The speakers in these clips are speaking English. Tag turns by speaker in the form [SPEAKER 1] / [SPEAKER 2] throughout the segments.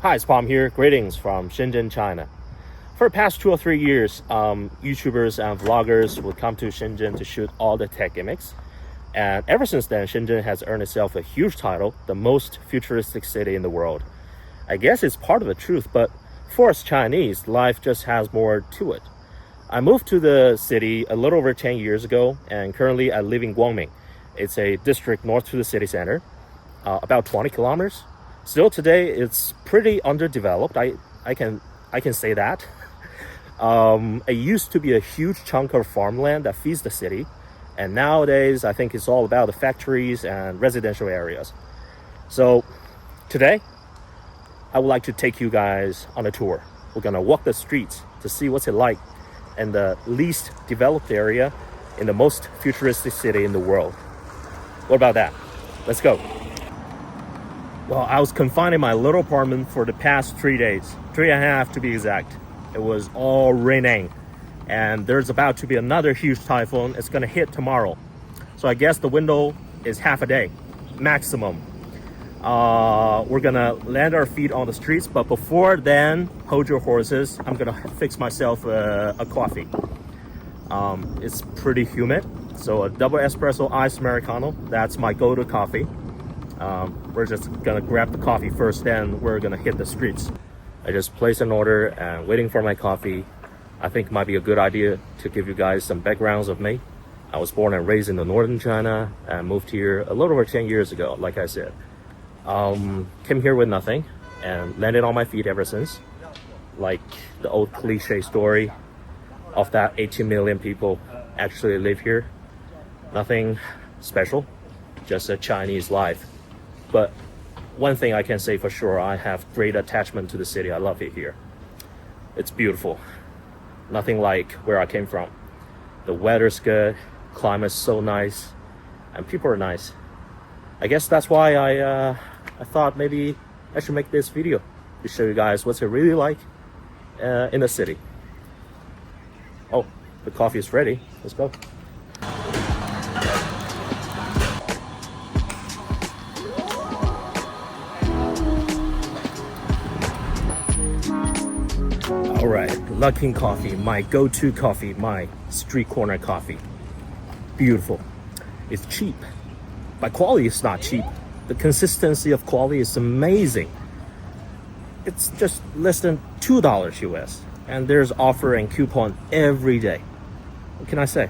[SPEAKER 1] Hi, it's Palm here. Greetings from Shenzhen, China. For the past 2 or 3 years, YouTubers and vloggers would come to Shenzhen to shoot all the tech gimmicks. And ever since then, Shenzhen has earned itself a huge title, the most futuristic city in the world. I guess it's part of the truth, but for us Chinese, life just has more to it. I moved to the city a little over 10 years ago, and currently I live in Guangming. It's a district north to the city center, about 20 kilometers. Still today, it's pretty underdeveloped. I can say that. It used to be a huge chunk of farmland that feeds the city, and nowadays I think it's all about the factories and residential areas. So today, I would like to take you guys on a tour. We're gonna walk the streets to see what's it like in the least developed area in the most futuristic city in the world. What about that? Let's go. Well, I was confined in my little apartment for the past 3 days, 3.5 to be exact. It was all raining, and there's about to be another huge typhoon. It's gonna hit tomorrow. So I guess the window is half a day, maximum. We're gonna land our feet on the streets, but before then, hold your horses. I'm gonna fix myself a coffee. It's pretty humid, so a double espresso iced Americano, that's my go-to coffee. We're just gonna grab the coffee first, then we're gonna hit the streets. I just placed an order and waiting for my coffee. I think it might be a good idea to give you guys some backgrounds of me. I was born and raised in the northern China and moved here a little over 10 years ago, like I said. Came here with nothing and landed on my feet ever since. Like the old cliche story of that 18 million people actually live here. Nothing special, just a Chinese life. But one thing I can say for sure, I have great attachment to the city. I love it here. It's beautiful. Nothing like where I came from. The weather's good, climate's so nice, and people are nice. I guess that's why I thought maybe I should make this video to show you guys what's it really like in the city. Oh, the coffee is ready. Let's go. All right, Luckin Coffee, my go-to coffee, my street corner coffee. Beautiful. It's cheap. By quality, it's not cheap. The consistency of quality is amazing. It's just less than $2 US, and there's offer and coupon every day. What can I say?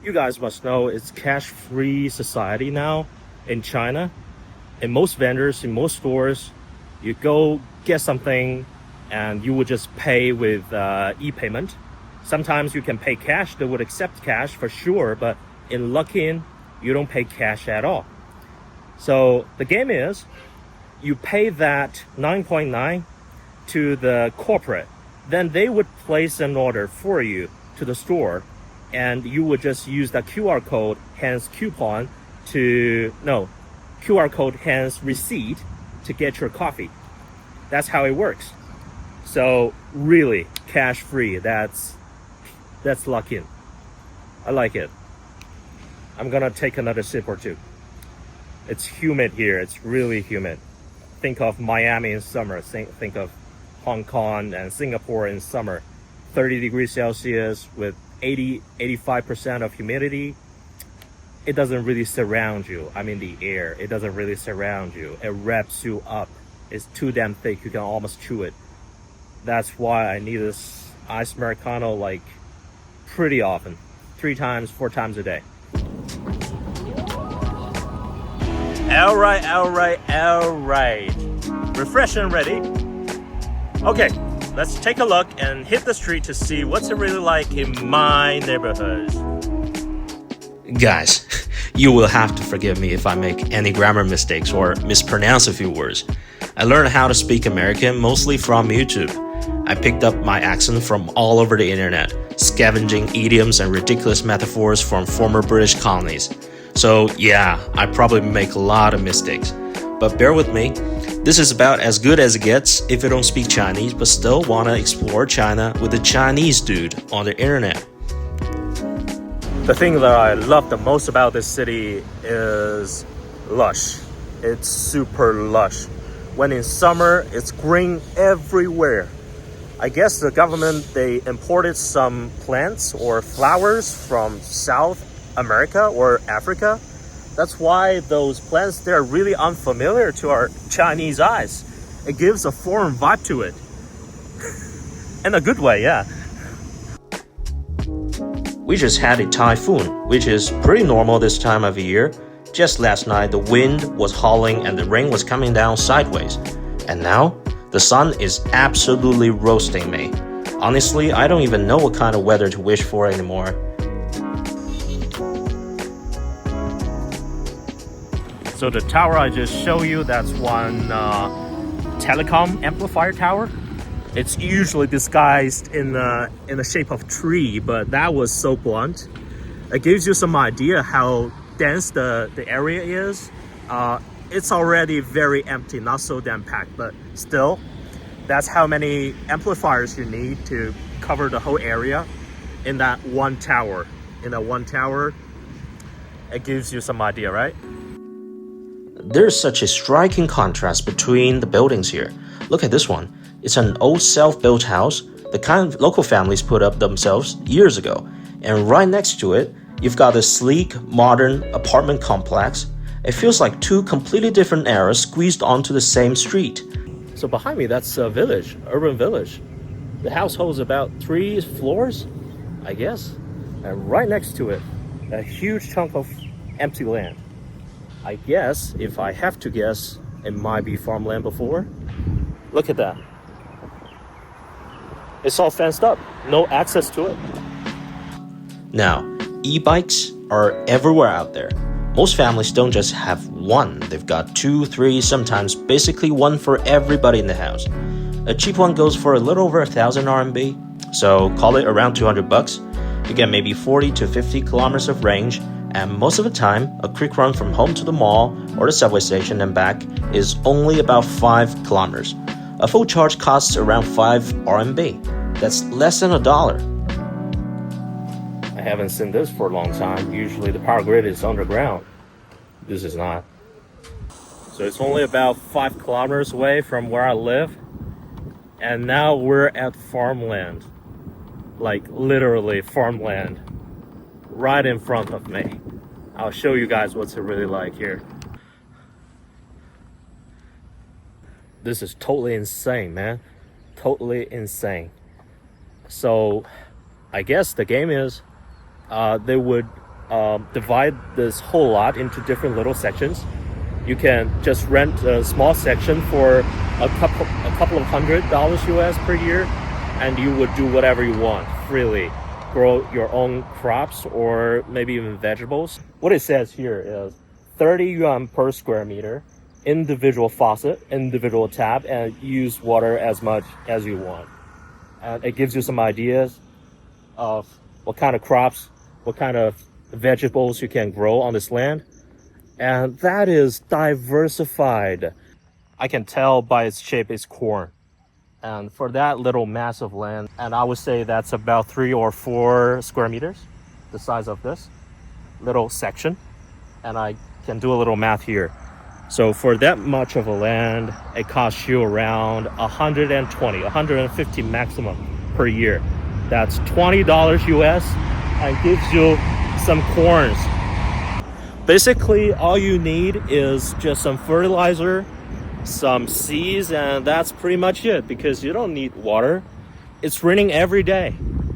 [SPEAKER 1] You guys must know it's cash-free society now in China. In most vendors, in most stores, you go get something and you would just pay with e-payment. Sometimes you can pay cash. They would accept cash for sure, but in Luckin, you don't pay cash at all. So the game is, you pay that 9.9 to the corporate, then they would place an order for you to the store, and you would just use the QR code, hence coupon, QR code, hence receipt, to get your coffee. That's how it works. So really, cash free, that's Luckin. I like it. I'm gonna take another sip or two. It's humid here, it's really humid. Think of Miami in summer, think of Hong Kong and Singapore in summer. 30 degrees Celsius with 85% of humidity. It doesn't really surround you. I mean the air, it doesn't really surround you. It wraps you up. It's too damn thick, you can almost chew it. That's why I need this iced Americano like pretty often, 3 times, 4 times a day. All right. Refresh and ready. Okay, let's take a look and hit the street to see what's it really like in my neighborhood. Guys, you will have to forgive me if I make any grammar mistakes or mispronounce a few words. I learned how to speak American mostly from YouTube. I picked up my accent from all over the internet, scavenging idioms and ridiculous metaphors from former British colonies. So yeah, I probably make a lot of mistakes. But bear with me, this is about as good as it gets if you don't speak Chinese but still want to explore China with a Chinese dude on the internet. The thing that I love the most about this city is lush. It's super lush. when in summer it's green everywhere. I guess the government, they imported some plants or flowers from South America or Africa. That's why those plants, they're really unfamiliar to our Chinese eyes. It gives a foreign vibe to it. In a good way, yeah. We just had a typhoon, which is pretty normal this time of year. Just last night, the wind was howling and the rain was coming down sideways. And now, the sun is absolutely roasting me. Honestly, I don't even know what kind of weather to wish for anymore. So the tower I just showed you, that's one telecom amplifier tower. It's usually disguised in the shape of tree, but that was so blunt. It gives you some idea how dense the area is. It's already very empty, not so damn packed, but still, that's how many amplifiers you need to cover the whole area in that one tower. In that one tower, it gives you some idea, right? There's such a striking contrast between the buildings here. Look at this one. It's an old self-built house, the kind local families put up themselves years ago. And right next to it, you've got a sleek, modern apartment complex. It feels like two completely different eras squeezed onto the same street. So behind me, that's a village, urban village. The house holds about 3 floors, I guess. And right next to it, a huge chunk of empty land. I guess, if I have to guess, it might be farmland before. Look at that. It's all fenced up, no access to it. Now, e-bikes are everywhere out there. Most families don't just have one, they've got 2, 3, sometimes basically one for everybody in the house. A cheap one goes for a little over 1,000 RMB, so call it around 200 bucks. You get maybe 40 to 50 kilometers of range, and most of the time, a quick run from home to the mall or the subway station and back is only about 5 kilometers. A full charge costs around 5 RMB. That's less than $1. I haven't seen this for a long time. Usually the power grid is underground. This is not. So it's only about 5 kilometers away from where I live. And now we're at farmland. Like literally farmland. Right in front of me. I'll show you guys what's it really like here. This is totally insane, man. Totally insane. So I guess the game is they would divide this whole lot into different little sections. You can just rent a small section for a couple of $100 US per year, and you would do whatever you want freely. Grow your own crops or maybe even vegetables. What it says here is 30 yuan per square meter, individual faucet, individual tap, and use water as much as you want. And it gives you some ideas of what kind of crops, what kind of vegetables you can grow on this land. And that is diversified. I can tell by its shape it's corn. And for that little mass of land, and I would say that's about 3 or 4 square meters, the size of this little section. And I can do a little math here. So for that much of a land, it costs you around 150 maximum per year. That's $20 US and gives you some corns. Basically, all you need is just some fertilizer, some seeds, and that's pretty much it, because you don't need water. It's raining every day.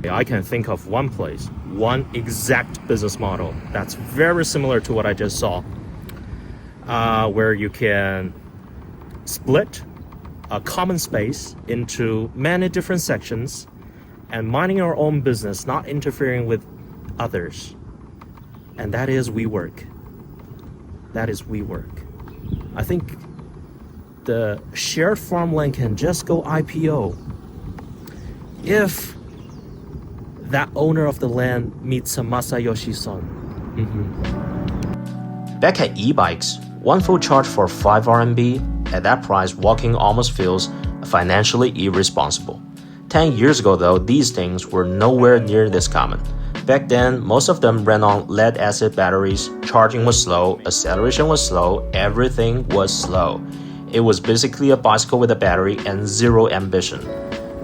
[SPEAKER 1] I can think of one place, one exact business model that's very similar to what I just saw, where you can split a common space into many different sections and minding our own business, not interfering with others. And that is WeWork. That is WeWork. I think the shared farmland can just go IPO if that owner of the land meets a Masayoshi-san. Back at e-bikes, one full charge for 5 RMB. At that price, walking almost feels financially irresponsible. 10 years ago though, these things were nowhere near this common. Back then, most of them ran on lead-acid batteries, charging was slow, acceleration was slow, everything was slow. It was basically a bicycle with a battery and zero ambition.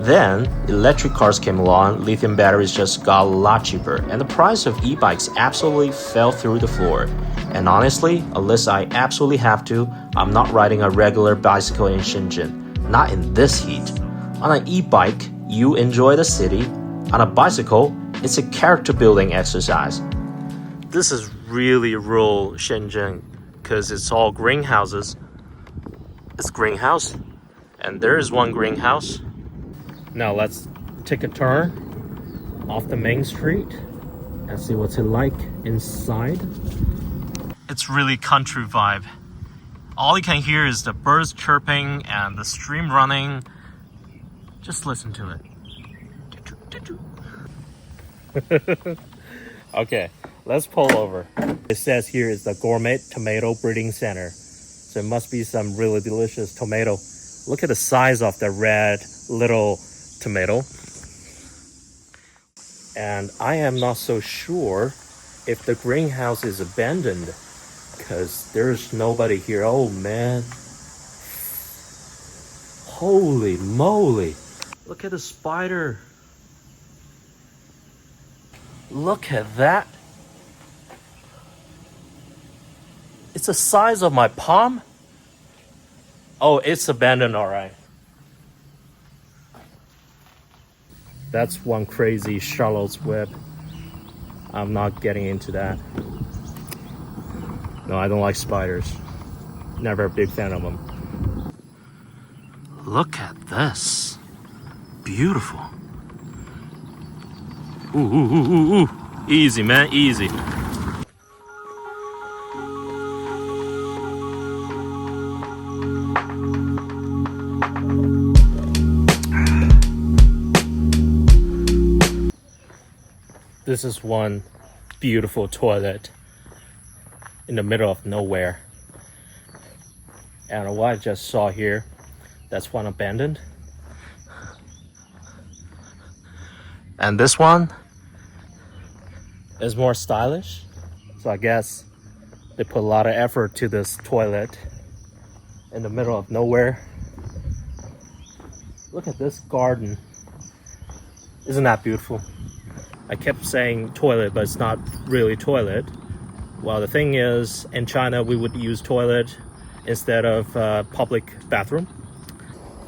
[SPEAKER 1] Then, electric cars came along, lithium batteries just got a lot cheaper, and the price of e-bikes absolutely fell through the floor. And honestly, unless I absolutely have to, I'm not riding a regular bicycle in Shenzhen. Not in this heat. On an e-bike, you enjoy the city. On a bicycle, it's a character-building exercise. This is really rural Shenzhen, because it's all greenhouses. It's greenhouse, and there is one greenhouse. Now let's take a turn off the main street and see what's it like inside. It's really country vibe. All you can hear is the birds chirping and the stream running. Just listen to it. Okay, let's pull over. It says here is the Gourmet Tomato Breeding Center. So it must be some really delicious tomato. Look at the size of the red little tomato. And I am not so sure if the greenhouse is abandoned because there's nobody here. Oh man. Holy moly. Look at the spider. Look at that. It's the size of my palm. Oh, it's abandoned, all right. That's one crazy Charlotte's Web. I'm not getting into that. No, I don't like spiders. Never a big fan of them. Look at this. Beautiful. Ooh, ooh, ooh, ooh, ooh. Easy, man, easy. This is one beautiful toilet in the middle of nowhere. And what I just saw here, that's one abandoned. And this one is more stylish. So I guess they put a lot of effort to this toilet in the middle of nowhere. Look at this garden. Isn't that beautiful? I kept saying toilet, but it's not really toilet. Well, the thing is, in China, we would use toilet instead of public bathroom.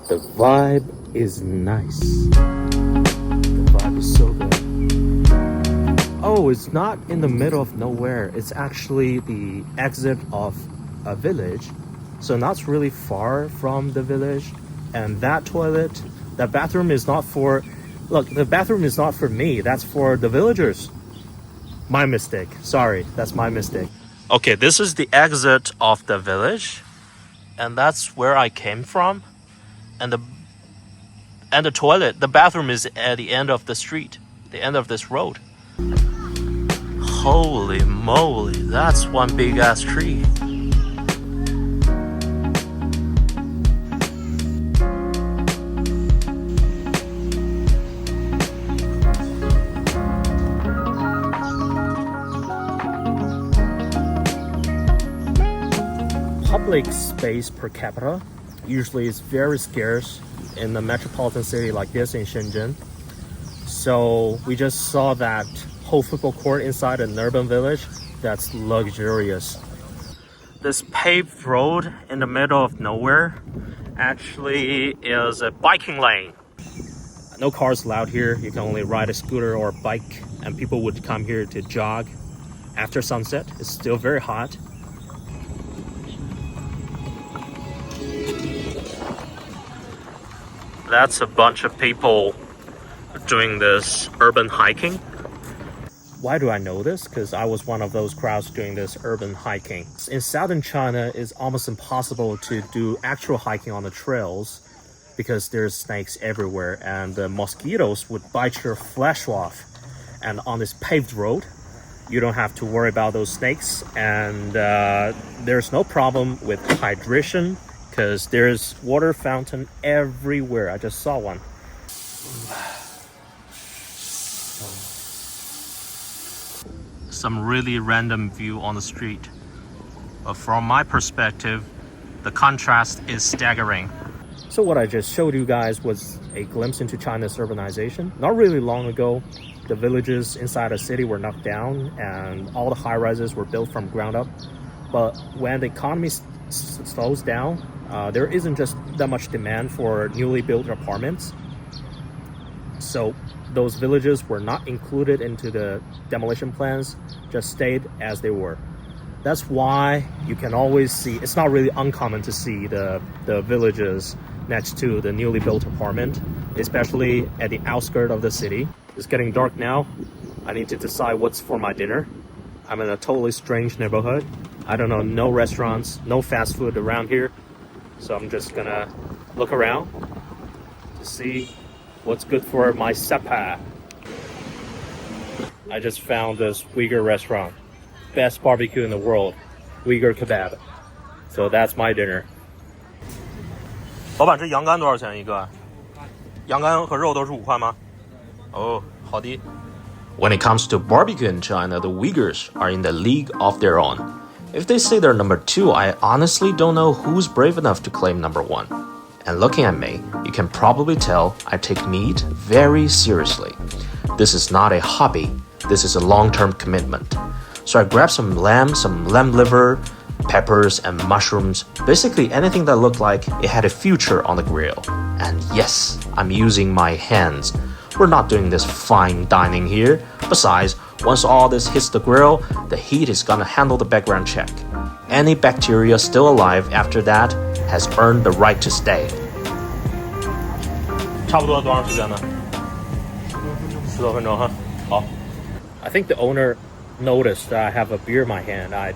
[SPEAKER 1] The vibe is nice. The vibe is so good. Oh, it's not in the middle of nowhere. It's actually the exit of a village. So not really far from the village. And that toilet, that bathroom is not for... Look, the bathroom is not for me. That's for the villagers. My mistake. Sorry, that's my mistake. Okay, this is the exit of the village. And that's where I came from. And the toilet, the bathroom is at the end of the street. The end of this road. Holy moly, that's one big ass tree. Public space per capita usually is very scarce in a metropolitan city like this in Shenzhen. So we just saw that whole football court inside an urban village. That's luxurious. This paved road in the middle of nowhere actually is a biking lane. No cars allowed here. You can only ride a scooter or a bike, and people would come here to jog after sunset. It's still very hot. That's a bunch of people doing this urban hiking. Why do I know this? Because I was one of those crowds doing this urban hiking. In southern China, it's almost impossible to do actual hiking on the trails because there's snakes everywhere and the mosquitoes would bite your flesh off. And on this paved road, you don't have to worry about those snakes, and there's no problem with hydration because there's water fountain everywhere. I just saw one. Some really random view on the street. But from my perspective, The contrast is staggering. So what I just showed you guys was a glimpse into China's urbanization. Not really long ago, the villages inside a city were knocked down and all the high-rises were built from ground up. But when the economy slows down, there isn't just that much demand for newly built apartments. So those villages were not included into the demolition plans, just stayed as they were. That's why you can always see, it's not really uncommon to see the villages next to the newly built apartment, especially at the outskirts of the city. It's getting dark now. I need to decide what's for my dinner. I'm in a totally strange neighborhood. I don't know, no restaurants, no fast food around here. So I'm just gonna look around to see what's good for my supper. I just found this Uyghur restaurant. Best barbecue in the world, Uyghur kebab. So that's my dinner. 老板，这羊肝多少钱一个？羊肝和肉都是5块吗？哦，好的。When it comes to barbecue in China, the Uyghurs are in the league of their own. If they say they're number 2, I honestly don't know who's brave enough to claim number 1. And looking at me, you can probably tell I take meat very seriously. This is not a hobby, this is a long-term commitment. So I grabbed some lamb liver, peppers, and mushrooms, basically anything that looked like it had a future on the grill. And yes, I'm using my hands. We're not doing this fine dining here. Besides, once all this hits the grill, the heat is gonna handle the background check. Any bacteria still alive after that has earned the right to stay. 差不多多长时间呢？10多分钟哈。好。I think the owner noticed that I have a beer in my hand. I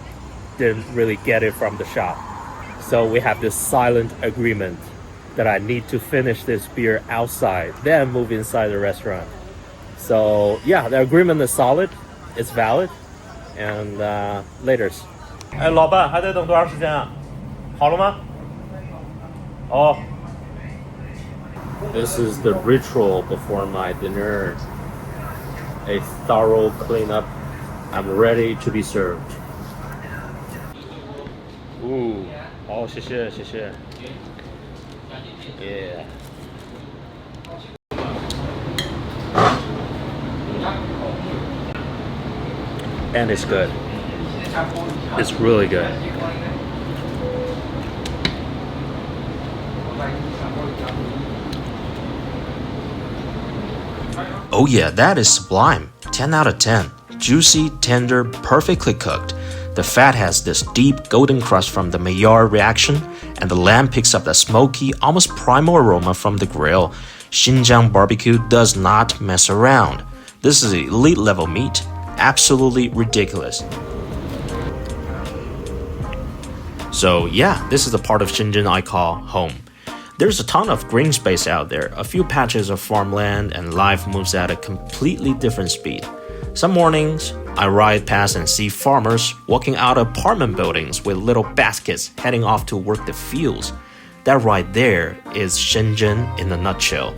[SPEAKER 1] didn't really get it from the shop. So we have this silent agreement that I need to finish this beer outside, then move inside the restaurant. So yeah, the agreement is solid, it's valid, and later. 哎，老板还得等多长时间啊？好了吗？哦。This is the ritual before my dinner. A thorough cleanup. I'm ready to be served. Ooh, 好，谢谢。Yeah. And it's good. It's really good. Oh yeah, that is sublime. 10 out of 10. Juicy, tender, perfectly cooked. The fat has this deep golden crust from the Maillard reaction, and the lamb picks up that smoky, almost primal aroma from the grill. Xinjiang barbecue does not mess around. This is elite level meat. Absolutely ridiculous. So yeah, this is the part of Shenzhen I call home. There's a ton of green space out there, a few patches of farmland, and life moves at a completely different speed. Some mornings, I ride past and see farmers walking out of apartment buildings with little baskets heading off to work the fields. That right there is Shenzhen in a nutshell.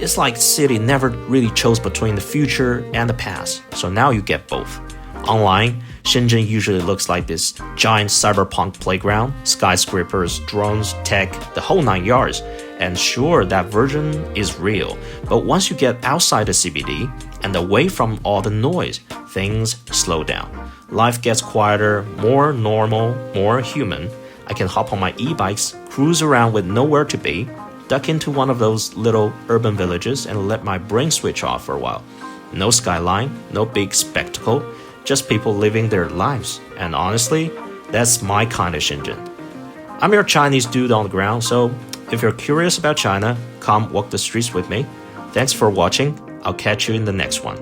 [SPEAKER 1] It's like the city never really chose between the future and the past, so now you get both. Online, Shenzhen usually looks like this giant cyberpunk playground, skyscrapers, drones, tech, the whole 9 yards. And sure, that version is real, but once you get outside the CBD and away from all the noise, things slow down. Life gets quieter, more normal, more human. I can hop on my e-bikes, cruise around with nowhere to be, duck into one of those little urban villages and let my brain switch off for a while. No skyline, no big spectacle, just people living their lives. And honestly, that's my kind of Shenzhen. I'm your Chinese dude on the ground, so if you're curious about China, come walk the streets with me. Thanks for watching. I'll catch you in the next one.